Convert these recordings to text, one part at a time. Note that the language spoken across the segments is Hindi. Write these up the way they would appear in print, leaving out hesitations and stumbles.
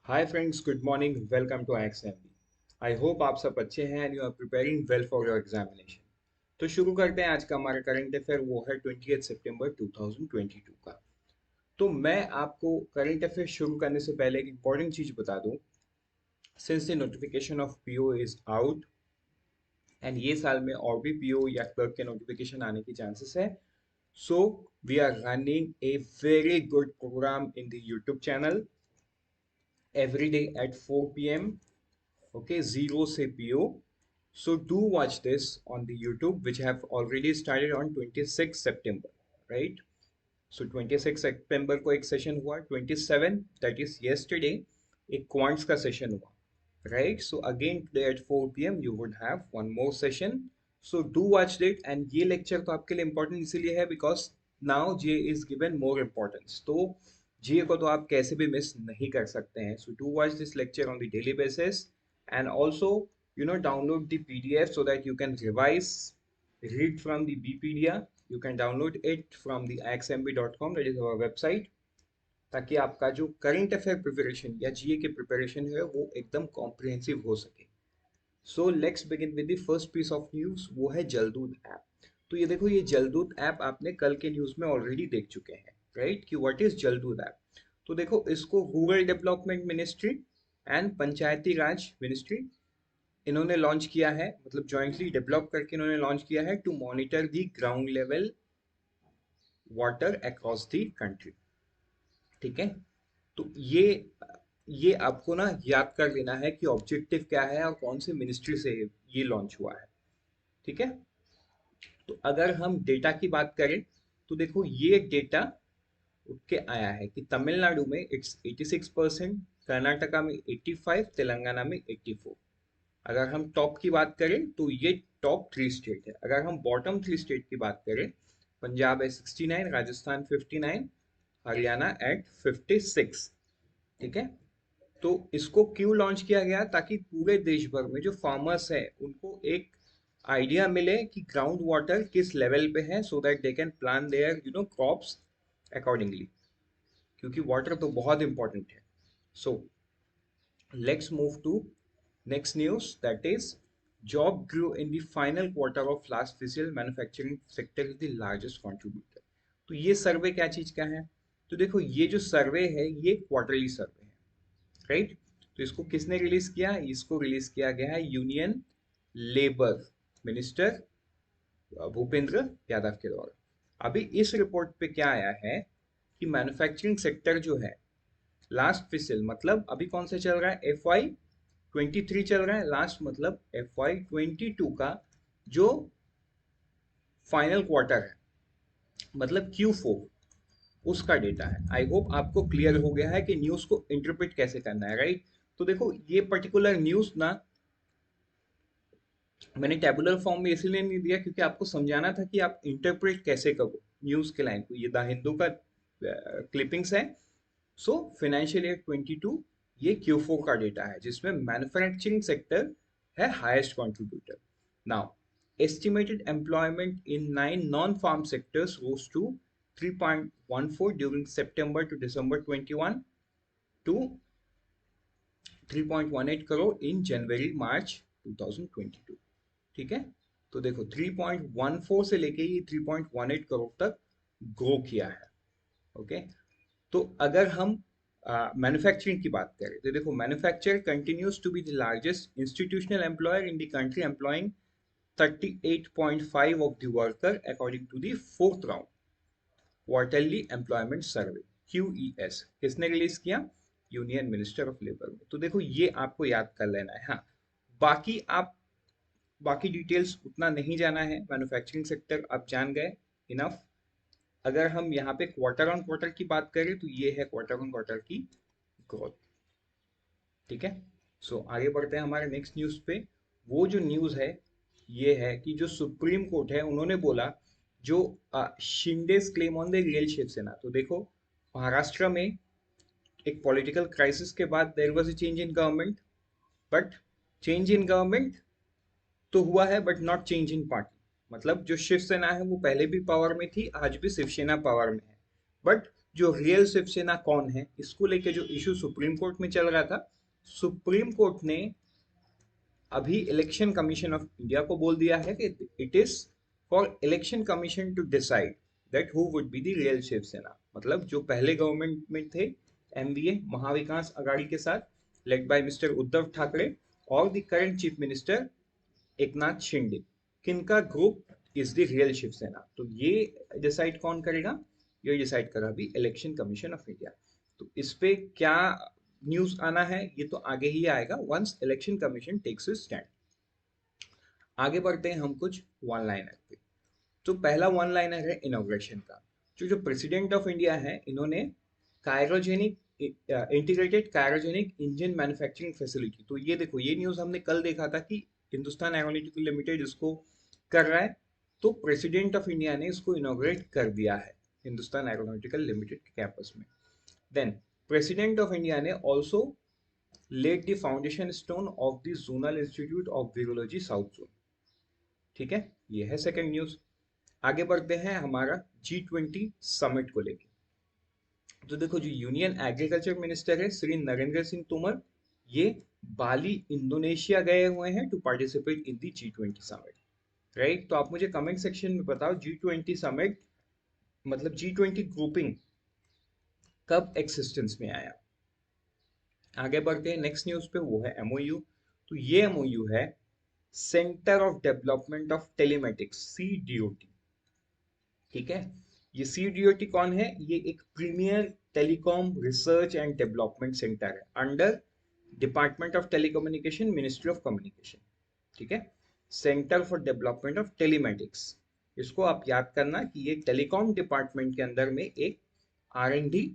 Hi friends, good morning, welcome to IXMB। I hope आप सब अच्छे हैं and you are preparing well for your examination. तो शुरू करते हैं। आज का हमारा करंट अफेयर वो है 28 सितंबर 2022 का। तो मैं आपको करंट अफेयर शुरू करने से पहले एक इंपॉर्टेंट चीज बता दूं। Since the notification of PO is out and ये साल में और भी पीओ या क्लर्क के नोटिफिकेशन आने की चांसेस है। So we are running a very good programme in the YouTube channel every day at 4 p.m. Okay, zero se PO. So do watch this on the YouTube, which have already started on 26 September, right? So 26 September को एक सेशन हुआ, 27 that is yesterday एक क्वांट्स का सेशन हुआ, right? So again today at 4 p.m. you would have one more session. So do watch it and ये लेक्चर तो आपके लिए इम्पोर्टेंट इसीलिए है because now J is given more importance. तो J को तो आप कैसे भी मिस नहीं कर सकते हैं. So do watch this lecture on the daily basis and also download the PDF so that you can revise, read from the Bpedia. You can download it from the ixmb.com, that is our website, ताकि आपका जो करंट अफेयर प्रिपरेशन या जीए के प्रिपरेशन है वो एकदम कॉम्प्रिहेंसिव हो सके। So let's begin with the first piece of news, वो है जलदूत ऐप। तो ये देखो, ये जलदूत ऐप आपने कल के न्यूज में ऑलरेडी देख चुके हैं, राइट? कि व्हाट इज जलदूत ऐप। तो देखो, इसको rural development ministry and Panchayati Raj ministry इन्होंने लॉन्च किया है, मतलब जॉइंटली डेवलप करके इन्होंने लॉन्च किया है to monitor the ground level water across the country. ठीक है। तो ये आपको ना याद कर लेना है कि ऑब्जेक्टिव क्या है और कौन से मिनिस्ट्री से ये लॉन्च हुआ है। ठीक है। तो अगर हम डेटा की बात करें तो देखो, ये डेटा उठ के आया है कि तमिलनाडु में इट्स 86%, कर्नाटका में 85, तेलंगाना में 84। अगर हम टॉप की बात करें तो ये टॉप थ्री स्टेट है। अगर हम बॉटम थ्री स्टेट की बात करें, पंजाब है 69, राजस्थान 59, हरियाणा एट 56। ठीक है। तो इसको क्यों लॉन्च किया गया? ताकि पूरे देश भर में जो फार्मर्स है उनको एक आइडिया मिले कि ग्राउंड वाटर किस लेवल पे है, so that they can plan their crops accordingly, क्योंकि वाटर तो बहुत इंपॉर्टेंट है। So let's move to next news, that is job grew in the final quarter of last fiscal, manufacturing sector is the largest contributor। तो ये सर्वे क्या चीज का है? तो देखो, ये जो सर्वे है ये क्वार्टरली सर्वे है, राइट? तो इसको किसने रिलीज किया? इसको रिलीज किया गया है union labour minister Bhupendra Yadav के द्वारा। अभी इस रिपोर्ट पे क्या आया है कि मैन्युफैक्चरिंग सेक्टर जो है लास्ट फिसल, मतलब अभी कौन सा चल रहा है, FY23 चल रहा है, लास्ट मतलब FY22 का जो फाइनल क्वार्टर है, मतलब Q4, उसका डेटा है। आई होप आपको क्लियर हो गया है कि न्यूज को इंटरप्रेट कैसे करना है, राइट? तो देखो, ये पर्टिकुलर न्यूज ना मैंने टेबुलर फॉर्म में इसलिए नहीं दिया क्योंकि आपको समझाना था कि आप इंटरप्रेट कैसे करो न्यूज के लाइन को। ये द हिंदू का क्लिपिंग्स है। सो फाइनेंशियल ईयर 22, ये Q4 का डेटा है जिसमें मैन्युफैक्चरिंग सेक्टर है highest contributor. Now estimated employment in 9 non-farm sectors rose to 3.14 during September to December 21 to 3.18 crore in January March 2022। ठीक है। तो देखो, 3.14 से लेके ये 3.18 करोड़ तक ग्रो किया है। ओके। तो अगर हम मैन्युफैक्चरिंग की बात करें तो देखो, manufacture continues to be the largest institutional employer in the country, employing 38.5 of the worker according to the fourth round quarterly employment survey QES। किसने रिलीज किया? यूनियन मिनिस्टर ऑफ लेबर में। तो देखो, ये आपको याद कर लेना है। हाँ, बाकी आप बाकी डिटेल्स उतना नहीं जाना है। मैन्युफैक्चरिंग सेक्टर आप जान गए, इनफ। अगर हम यहाँ पे क्वार्टर ऑन क्वार्टर की बात करें तो ये है क्वार्टर ऑन क्वार्टर की ग्रोथ। ठीक है। सो आगे बढ़ते हैं हमारे नेक्स्ट न्यूज पे। वो जो न्यूज है ये है कि जो सुप्रीम कोर्ट है उन्होंने बोला, जो Shinde's claim on the real Shiv Sena. तो देखो, महाराष्ट्र में एक पॉलिटिकल क्राइसिस के बाद there was a change in government, but change in government तो हुआ है but not change in party. मतलब जो शिवसेना है वो पहले भी पावर में थी, आज भी शिवसेना पावर में है, बट जो रियल शिवसेना कौन है, इसको लेके जो इशू सुप्रीम कोर्ट में चल रहा था, सुप्रीम कोर्ट ने अभी इलेक्शन कमीशन ऑफ इंडिया को बोल दिया है कि it is for election commission to decide that who would be the real Shivsena. मतलब जो पहले गवर्नमेंट में थे, एमवीए महाविकास अघाड़ी के साथ led by mister Uddhav Thackeray, और the current chief minister Eknath Shinde, किनका group is the real Shiv Sena. तो ये डिसाइड कौन करेगा? ये डिसाइड करा भी इलेक्शन कमीशन ऑफ इंडिया। तो इस पे क्या न्यूज आना है ये तो आगे ही आएगा once election commission takes its stand. आगे बढ़ते हैं हम कुछ वन लाइनर पे। तो पहला वन लाइनर है इनॉग्रेशन का। जो प्रेसिडेंट ऑफ इंडिया है, इन्होंने कायरोजेनिक इंटीग्रेटेड कायरोजेनिक इंजन मैन्युफैक्चरिंग फैसिलिटी, तो ये देखो, ये न्यूज हमने कल देखा था कि हिंदुस्तान एरोनॉटिकल लिमिटेड इसको कर रहा है। तो प्रेसिडेंट ऑफ इंडिया ने इसको इनॉग्रेट कर दिया है हिंदुस्तान एरोनॉटिकल लिमिटेड के कैंपस में। देन प्रेसिडेंट ऑफ इंडिया ने also laid the foundation stone of the Zonal Institute of Virology South Zone। ठीक है, ये है सेकंड न्यूज। आगे बढ़ते हैं हमारा G20 समिट को लेके। तो देखो, जो यूनियन एग्रीकल्चर मिनिस्टर है श्री नरेंद्र सिंह तोमर, ये बाली इंडोनेशिया गए हुए हैं to participate in the G20 summit, right. तो आप मुझे कमेंट सेक्शन में बताओ, G20 समिट मतलब G20 ग्रुपिंग कब एक्सिस्टेंस में आया। आगे बढ़ते हैं नेक्स्ट न्यूज पे, वो है एमओयू। तो ये एमओयू है centre of development of telematics, CDOT. ठीक है, ये सीडीओटी कौन है? ये एक premier telecom research and development centre है under department of telecommunication, ministry of communication. ठीक है, centre for development of telematics, इसको आप याद करना कि ये टेलीकॉम डिपार्टमेंट के अंदर में एक R&D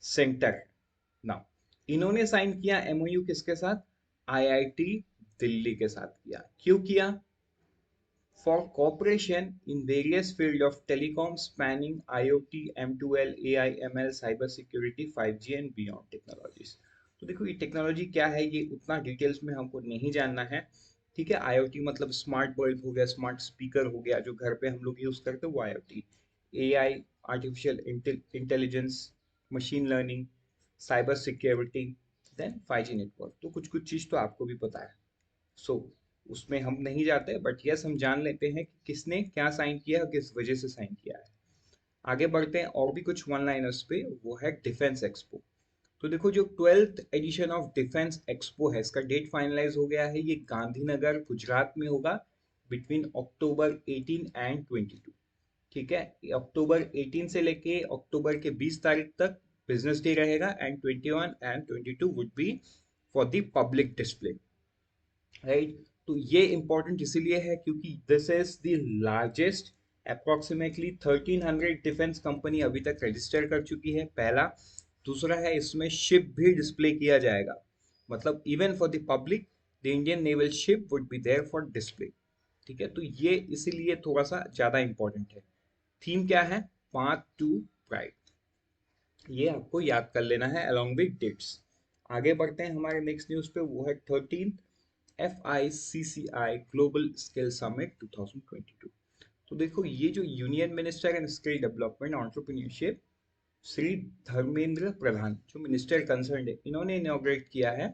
सेंटर है ना। इन्होंने साइन किया एमओयू किसके साथ? आईआईटी दिल्ली के साथ किया। क्यों किया? For cooperation in various field of telecom spanning IoT, M2L, AI, ML, cyber security, 5G and beyond technologies. तो देखो, ये टेक्नोलॉजी क्या है ये उतना डिटेल्स में हमको नहीं जानना है। ठीक है, आईओटी मतलब स्मार्ट बल्ब हो गया, स्मार्ट स्पीकर हो गया, जो घर पे हम लोग यूज करते हैं वो IOT. AI artificial intelligence, machine learning, cyber security, then 5G network. तो कुछ कुछ चीज तो आपको भी पता है, सो उसमें हम नहीं जाते, बट यस हम जान लेते हैं कि किसने क्या साइन किया है और किस वजह से साइन किया है। आगे बढ़ते हैं और भी कुछ वन लाइनर्स पे, वो है डिफेंस एक्सपो। तो देखो, जो 12th addition of defence expo है, इसका डेट फाइनलाइज हो गया है। ये गांधीनगर गुजरात में होगा बिटवीन अक्टूबर 18 एंड 22। ठीक है, अक्टूबर 18 से लेके अक्टूबर के 20 तारीख तक बिजनेस डे रहेगा, and 21 and 22 would be for the public display, right. तो ये इंपॉर्टेंट इसीलिए है क्योंकि this is the largest, approximately 1300 defence company अभी तक रजिस्टर कर चुकी है, पहला। दूसरा है, इसमें शिप भी डिस्प्ले किया जाएगा, मतलब even for the public the Indian naval ship would be there for display. ठीक है, तो ये इसीलिए थोड़ा सा ज्यादा इंपॉर्टेंट है। थीम क्या है? पाथ टू प्राइड, ये आपको याद कर लेना है अलॉन्ग विद डेट्स। आगे बढ़ते हैं हमारे नेक्स्ट न्यूज पे, वो है 13th FICCI global skill summit 2022। तो देखो, ये जो union minister and skill development entrepreneurship Shri Dharmendra Pradhan, जो मिनिस्टर कंसर्न है, इन्होंने इनॉग्रेट किया है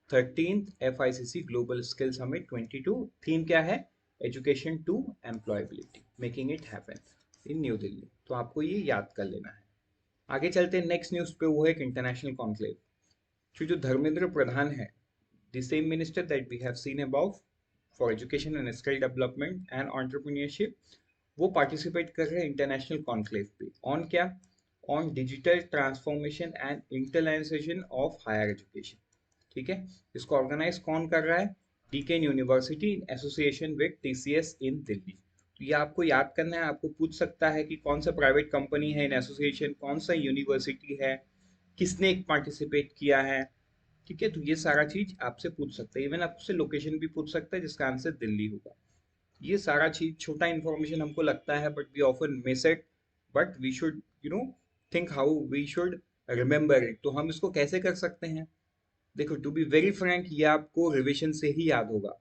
13th FICC global skill summit 22। Theme क्या है? Education to employability, making it happen in new Delhi. तो आपको ये याद कर लेना है। आगे चलते हैं नेक्स्ट न्यूज पे, वो है एक इंटरनेशनल कॉन्क्लेव। जो धर्मेंद्र प्रधान है, the same minister that we have seen above for education and skill development and entrepreneurship, वो पार्टिसिपेट कर रहे हैं इंटरनेशनल कॉन्क्लेव पे। ऑन क्या? On digital transformation and internationalisation of higher education. ठीक है, इसको ऑर्गेनाइज कौन कर रहा है? Deakin university in association with TCS in Delhi. तो ये आपको याद करना है, आपको पूछ सकता है कि कौन सा प्राइवेट कंपनी है इन एसोसिएशन, कौन सा यूनिवर्सिटी है, किसने पार्टिसिपेट किया है। ठीक है, तो ये सारा चीज आपसे पूछ सकता है, इवन आपसे लोकेशन भी पूछ सकता है जिसका आंसर दिल्ली होगा। ये सारा चीज छोटा इंफॉर्मेशन हमको लगता है, but we often miss it, but we should think how we should remember it. तो हम इसको कैसे कर सकते हैं? देखो, टू बी वेरी फ्रैंक, ये आपको रिविजन से ही याद होगा,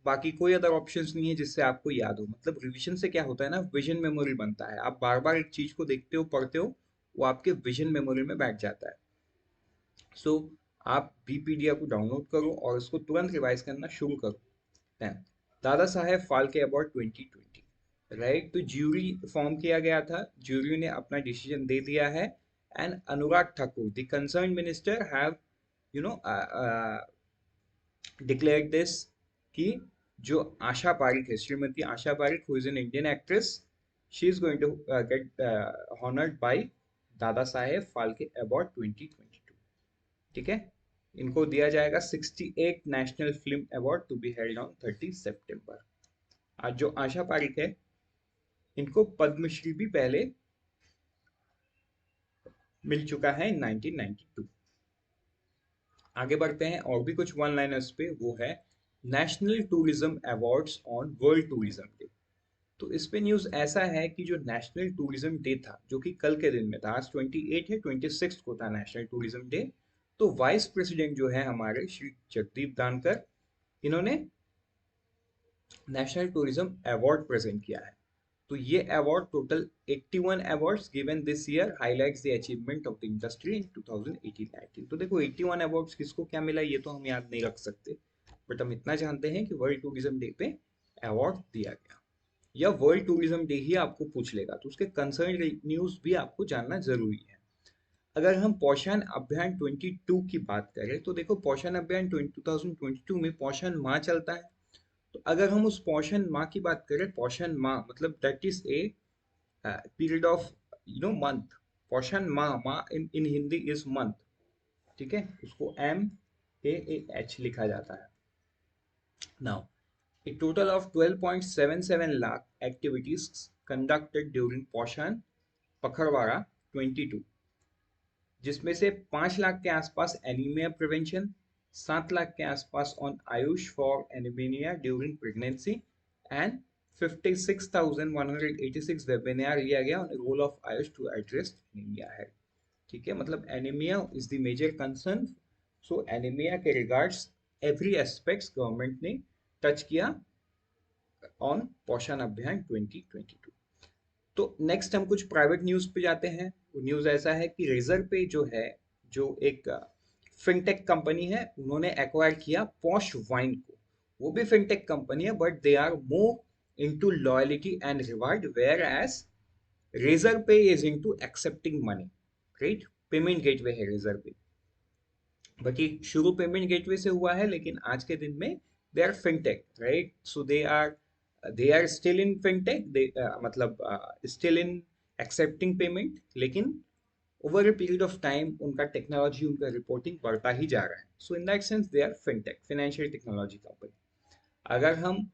बाकी कोई अदर ऑप्शंस नहीं है जिससे आपको याद हो। मतलब रिविजन से क्या होता है ना, विजन मेमोरी बनता है। आप बार बार एक चीज को देखते हो, पढ़ते हो, वो आपके विजन मेमोरी में बैठ जाता है। सो आप बीपीडीआई को डाउनलोड करो और उसको तुरंत रिवाइज करना शुरू करो। Then, दादा साहेब फाल्के अवार्ड 2020, राइट? तो ज्यूरी फॉर्म किया गया था, ज्यूरी ने अपना डिसीजन दे दिया है, and Anurag Thakur the concern minister have you know declared this कि जो आशा पारिक है, Shrimati Asha Parekh, who is an Indian actress, she is going to get honoured by Dada Saheb Phalke award 2022। ठीक है, इनको दिया जाएगा 68 national film award to be held on 30 सितंबर। आज जो आशा पारिक है, इनको पद्मश्री भी पहले मिल चुका है इन 1992। आगे बढ़ते हैं, और भी कुछ वन लाइनर्स पे, वो है national tourism awards on world tourism day. तो इस पे न्यूज ऐसा है कि जो नेशनल टूरिज्म डे था, जो कि कल के दिन में था, आज 28 है, 26 को था नेशनल टूरिज्म डे, तो वाइस प्रेसिडेंट जो है हमारे श्री जगदीप धानकर, इन्होंने नेशनल टूरिज्म अवार्ड प्रेजेंट किया है। तो ये award total 81 awards given this year highlights the achievement of the industry in 2018-19। तो देखो 81 अवार्ड्स किसको क्या मिला ये तो हम याद नहीं रख सकते, बट हम इतना जानते हैं कि वर्ल्ड टूरिज्म डे पे अवार्ड दिया गया, या वर्ल्ड टूरिज्म डे ही आपको पूछ लेगा तो उसके कंसर्न न्यूज भी आपको जानना जरूरी है। अगर हम पोषण अभियान 22 की बात करें तो देखो पोषण अभियान 2022 में पोषण माह चलता है। तो अगर हम उस पोषण माह की बात करें, पोषण माह मतलब that is a period of month. पोषण माह, माह इन हिंदी इज मंथ, ठीक है, उसको MAAH लिखा जाता है। Now a total of 12.77 lakh activities conducted during Poshan Pakhrawara 22, जिसमें से 5 लाख के आसपास एनीमिया प्रिवेंशन, 7 लाख के आसपास on Ayush for anaemia during pregnancy, and 56,186 webinar लिया गया on role of Ayush to address anaemia है। ठीक है, मतलब anaemia is the major concern. So anaemia के रिगार्ड्स एवरी एस्पेक्ट्स गवर्नमेंट ने टच किया ऑन पोषण अभियान 2022। तो नेक्स्ट हम कुछ प्राइवेट न्यूज पे जाते हैं। वो न्यूज ऐसा है कि रेजर पे जो है, जो एक फिनटेक कंपनी है, उन्होंने एक्वायर किया पॉश वाइन को। वो भी फिनटेक कंपनी है, but they are more into loyalty and reward, whereas Razorpay is into accepting money, right? Payment gateway है रेजर पे, बट ये शुरू पेमेंट गेटवे से हुआ है, लेकिन आज के दिन में they are fintech, right? So they are still in fintech, they मतलब स्टिल इन एक्सेप्टिंग पेमेंट, लेकिन over a period of time उनका टेक्नोलॉजी, उनका रिपोर्टिंग बढ़ता ही जा रहा है। So in that sense they are fintech, financial technology company. अगर हम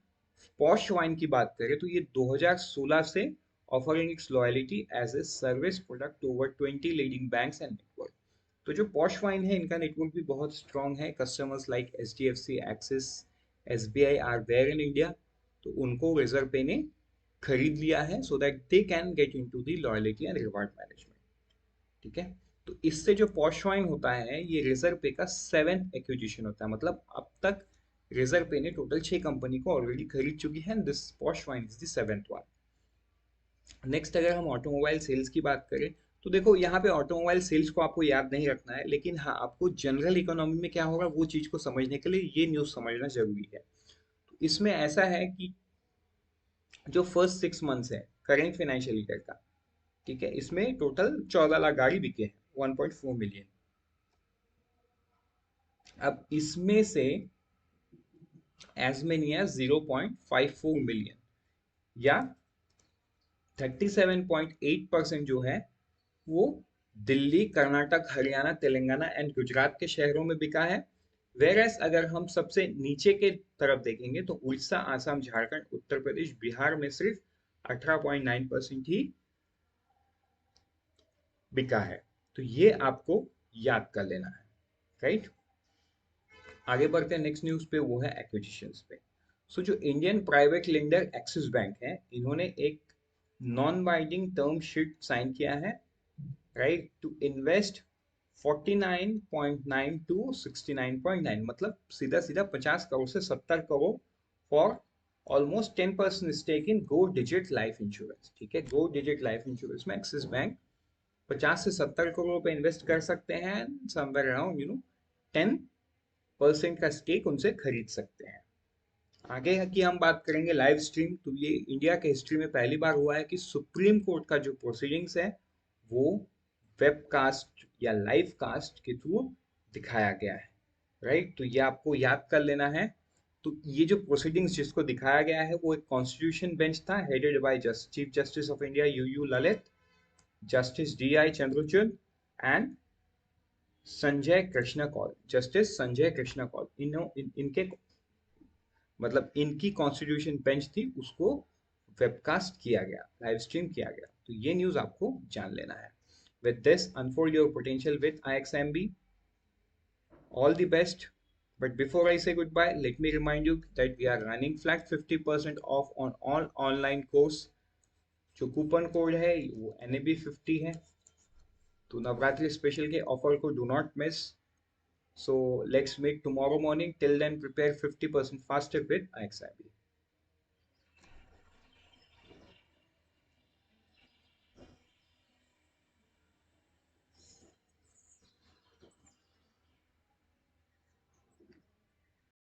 पॉश वाइन की बात करें तो ये 2016 से offering its loyalty as a service product over 20 leading banks and network. तो जो पॉश वाइन है, इनका नेटवर्क भी बहुत स्ट्रांग है। Customers like HDFC, Axis, SBI are there in India. तो उनको रिजर्व पे ने खरीद लिया है so that they can get into the loyalty and reward management. ठीक है, तो इससे जो पॉश वाइन होता है, ये रिजर्व पे का 7th एक्विजिशन होता है। मतलब अब तक रिजर्व पे ने टोटल 6 कंपनी को ऑलरेडी खरीद चुकी है, this posh wine is the 7th one. Next अगर हम ऑटोमोबाइल सेल्स की बात करें तो देखो यहाँ पे ऑटोमोबाइल सेल्स को आपको याद नहीं रखना है, लेकिन हाँ आपको जनरल इकोनॉमी में क्या होगा वो चीज को समझने के लिए ये न्यूज समझना जरूरी है। तो इसमें ऐसा है कि जो फर्स्ट 6 मंथ्स है करेंट फाइनेंशियल ईयर का, ठीक है, इसमें टोटल 14 लाख गाड़ी बिके हैं, 1.4 मिलियन। अब इसमें से एज मेनी एज 0.54 मिलियन या 37.8% जो है वो दिल्ली, कर्नाटक, हरियाणा, तेलंगाना एंड गुजरात के शहरों में बिका है। वेरएस अगर हम सबसे नीचे के तरफ देखेंगे तो उड़ीसा, आसाम, झारखंड, उत्तर प्रदेश, बिहार में सिर्फ 18.9% ही बिका है। तो ये आपको याद कर लेना है, राइट? आगे बढ़ते हैं नेक्स्ट न्यूज पे, वो है एक्विजिशंस पे। सो जो Indian private lender Axis bank है, इन्होंने एक non binding term sheet sign किया है, राइट, टू इन्वेस्ट 49.9 टू 69.9, मतलब सीधा सीधा 50 करोड़ से 70 crore for almost 10% stake in go digit life insurance. ठीक है, गो डिजिट लाइफ इंश्योरेंस में एक्सिस बैंक 50 से 70 करोड़ रुपए इन्वेस्ट कर सकते हैं, समवेयर अराउंड 10% का स्टेक उनसे खरीद सकते हैं। आगे की हम बात करेंगे लाइव स्ट्रीम। तो ये इंडिया के हिस्ट्री में पहली बार हुआ है कि सुप्रीम कोर्ट का जो प्रोसीडिंग्स है वो वेबकास्ट या लाइव कास्ट के थ्रू दिखाया गया है, राइट। तो ये आपको याद कर लेना है। तो ये जो प्रोसीडिंग्स जिसको दिखाया गया है वो एक कॉन्स्टिट्यूशन बेंच था, headed by chief justice of India U Lalit, justice DI Chandrachud and Sanjay Krishan Kaul, justice Sanjay Krishan Kaul. इनके मतलब इनकी कॉन्स्टिट्यूशन बेंच थी, उसको वेबकास्ट किया गया, लाइव स्ट्रीम किया गया। तो ये न्यूज आपको जान लेना है। With this unfold your potential with IXMB। All the best. But before I say goodbye, let me remind you that we are running flat 50% off on all online course. जो कूपन कोड है वो NAB50 है। तो नवरात्रि स्पेशल के ऑफर को do not miss. So let's meet tomorrow morning. Till then, prepare 50% faster with IXIB.